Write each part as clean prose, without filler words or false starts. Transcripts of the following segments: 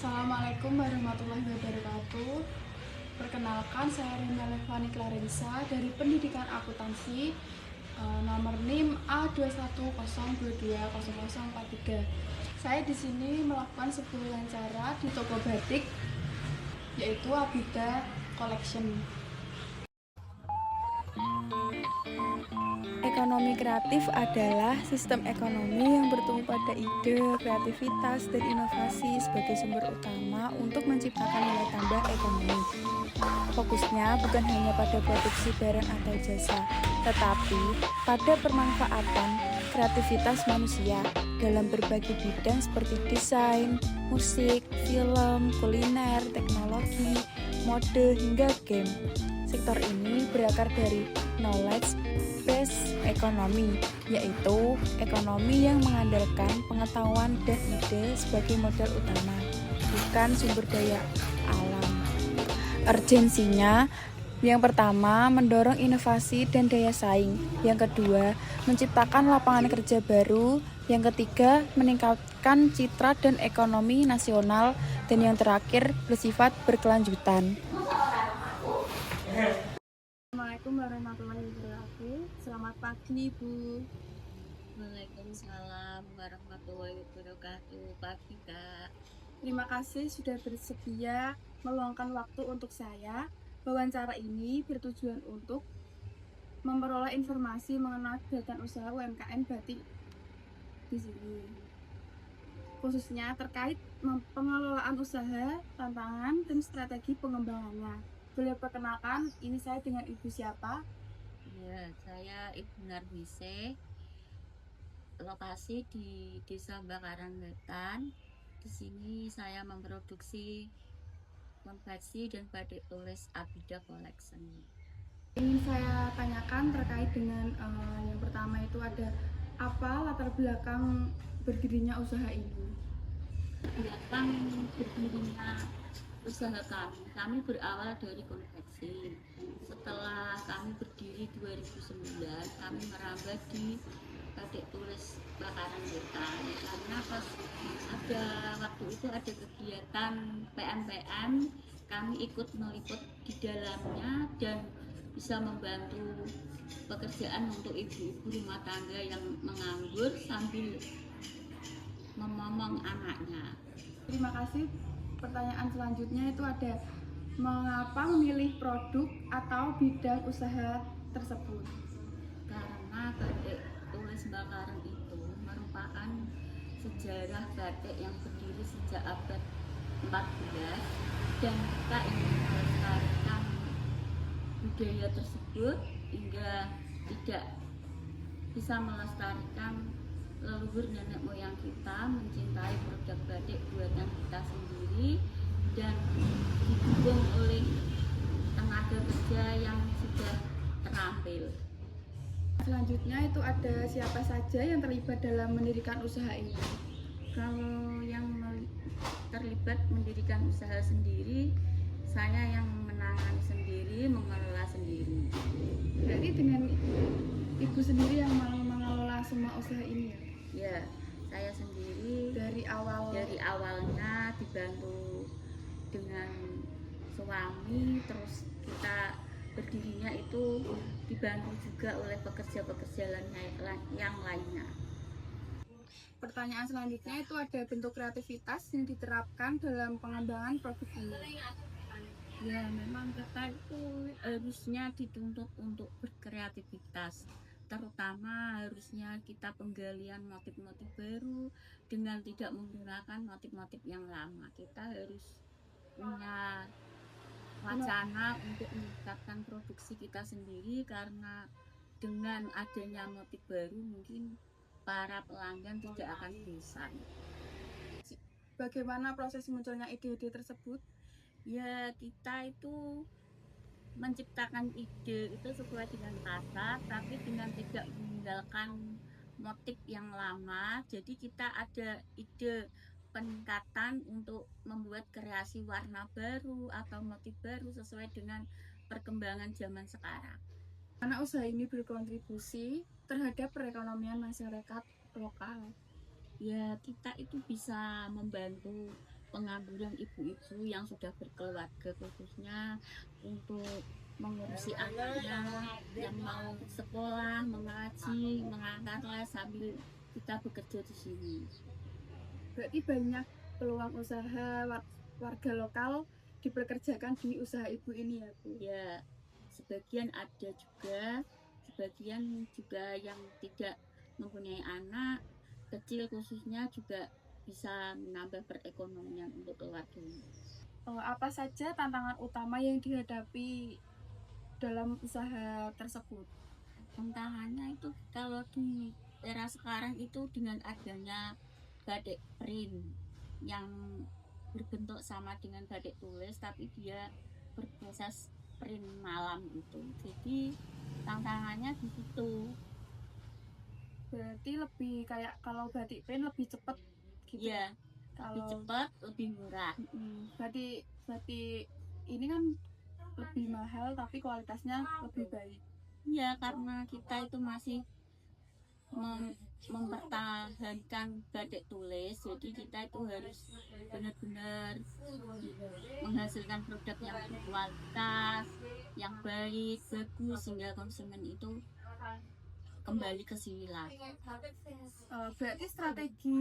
Assalamualaikum warahmatullahi wabarakatuh. Perkenalkan, saya Rina Levani Clarensa dari Pendidikan Akuntansi, nomor NIM A2102200043. Saya di sini melakukan sebuah wawancara di toko batik, yaitu Abida Collection. Ekonomi kreatif adalah sistem ekonomi yang bertumpu pada ide, kreativitas, dan inovasi sebagai sumber utama untuk menciptakan nilai tambah ekonomi. Fokusnya bukan hanya pada produksi barang atau jasa, tetapi pada permanfaatan kreativitas manusia dalam berbagai bidang seperti desain, musik, film, kuliner, teknologi, mode, hingga game. Sektor ini berakar dari knowledge based economy, yaitu ekonomi yang mengandalkan pengetahuan dan ide sebagai modal utama, bukan sumber daya alam. Urgensinya, yang pertama, mendorong inovasi dan daya saing. Yang kedua, menciptakan lapangan kerja baru. Yang ketiga, meningkatkan citra dan ekonomi nasional. Dan yang terakhir, bersifat berkelanjutan. Assalamualaikum warahmatullahi wabarakatuh. Selamat pagi, Ibu. Waalaikumsalam warahmatullahi wabarakatuh. Pagi, Kak. Terima kasih sudah bersedia meluangkan waktu untuk saya. Wawancara ini bertujuan untuk memperoleh informasi mengenai kegiatan usaha UMKM batik di sini, khususnya terkait pengelolaan usaha, tantangan, dan strategi pengembangannya. Boleh perkenalkan, ini saya dengan Ibu siapa? Ya, saya Ibu Narmise. Lokasi di Desa Bakaran Wetan. Di sini saya memproduksi konveksi dan batik tulis Abida Collection. Ingin saya tanyakan terkait dengan yang pertama itu ada apa latar belakang berdirinya usaha ini? Belakang berdirinya usaha kami berawal dari konveksi. Setelah kami berdiri 2009, kami merambah di batik tulis Bakaran Wetan, karena pas ada waktu itu ada kegiatan PMPM, kami ikut meliput di dalamnya dan bisa membantu pekerjaan untuk ibu-ibu rumah tangga yang menganggur sambil memomong anaknya. Terima kasih. Pertanyaan selanjutnya itu ada, mengapa memilih produk atau bidang usaha tersebut? Karena batik tulis Bakaran itu merupakan sejarah batik yang berdiri sejak abad 14, dan kita ingin melestarikan budaya tersebut hingga tidak bisa melestarikan leluhur nenek moyang kita, mencintai produk batik buatan kita sendiri dan didukung oleh tenaga kerja yang sudah terampil. Selanjutnya itu ada siapa saja yang terlibat dalam mendirikan usaha ini? Kalau yang terlibat mendirikan usaha sendiri, saya yang menangani sendiri, mengelola sendiri. Berarti dengan Ibu sendiri yang mengelola semua usaha ini ya? Ya, saya sendiri Dari awalnya dibantu dengan suami, terus kita berdirinya itu dibantu juga oleh pekerja-pekerja yang lainnya. Pertanyaan selanjutnya itu ada bentuk kreativitas yang diterapkan dalam pengembangan produk ini. Ya, memang kita itu harusnya dituntut untuk berkreativitas, terutama harusnya kita penggalian motif-motif baru dengan tidak menggunakan motif-motif yang lama. Kita harus punya wacana untuk meningkatkan produksi kita sendiri, karena dengan adanya motif baru mungkin para pelanggan tidak akan bosan. Bagaimana proses munculnya ide-ide tersebut? Ya, kita itu menciptakan ide itu sesuai dengan kata, tapi dengan tidak meninggalkan motif yang lama. Jadi kita ada ide peningkatan untuk membuat kreasi warna baru atau motif baru sesuai dengan perkembangan zaman sekarang. Karena usaha ini berkontribusi terhadap perekonomian masyarakat lokal. Ya, kita itu bisa membantu pengangguran ibu-ibu yang sudah berkeluarga, khususnya untuk mengurusi anaknya yang mau sekolah, mengaji, mengangkat les sambil kita bekerja di sini. Berarti banyak peluang usaha warga lokal dipekerjakan di usaha ibu ini ya Bu? Ya, sebagian ada juga, sebagian juga yang tidak mempunyai anak kecil khususnya juga bisa menambah perekonomian untuk keluarganya. Apa saja tantangan utama yang dihadapi dalam usaha tersebut? Tantangannya itu kalau di era sekarang itu dengan adanya batik print yang berbentuk sama dengan batik tulis tapi dia berproses print malam itu. Jadi tantangannya di situ. Berarti lebih kayak kalau batik print lebih cepat gitu. Ya, lebih Kalau cepat, lebih murah. batik ini kan lebih mahal tapi kualitasnya lebih baik. Ya, karena kita itu masih mempertahankan batik tulis, jadi kita itu harus benar-benar menghasilkan produk yang berkualitas, yang baik, bagus, sehingga konsumen itu kembali ke sini lagi. Berarti strategi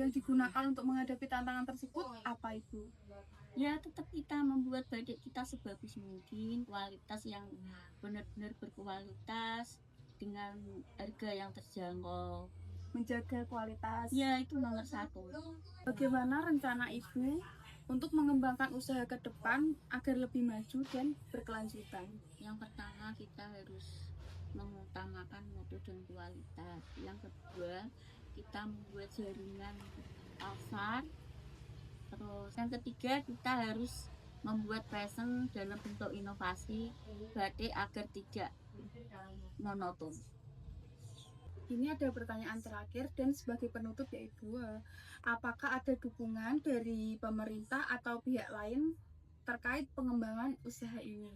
yang digunakan untuk menghadapi tantangan tersebut apa Ibu? Ya, tetap kita membuat batik kita sebagus mungkin, kualitas yang benar-benar berkualitas dengan harga yang terjangkau. Menjaga kualitas. Ya, itu nomor 1. Bagaimana rencana Ibu untuk mengembangkan usaha ke depan agar lebih maju dan berkelanjutan? Yang pertama kita harus mengutamakan mutu dan kualitas. Yang kedua kita membuat jaringan pasar. Terus yang ketiga kita harus membuat fashion dalam bentuk inovasi batik agar tidak monoton. Ini ada pertanyaan terakhir dan sebagai penutup ya Ibu, apakah ada dukungan dari pemerintah atau pihak lain terkait pengembangan usaha ini?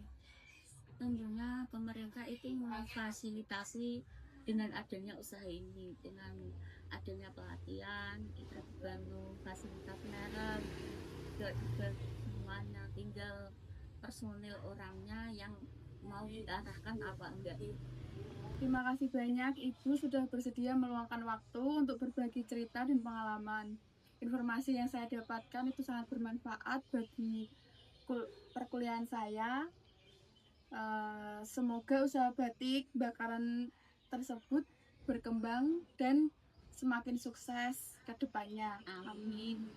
Tentunya pemerintah itu memfasilitasi dengan adanya usaha ini, dengan adanya pelatihan, kita dibantu fasilitas merek, juga semuanya, tinggal personil orangnya yang mau diarahkan apa enggak. Terima kasih banyak Ibu sudah bersedia meluangkan waktu untuk berbagi cerita dan pengalaman. Informasi yang saya dapatkan itu sangat bermanfaat bagi perkuliahan saya. Semoga usaha batik bakaran tersebut berkembang dan semakin sukses ke depannya. Amin.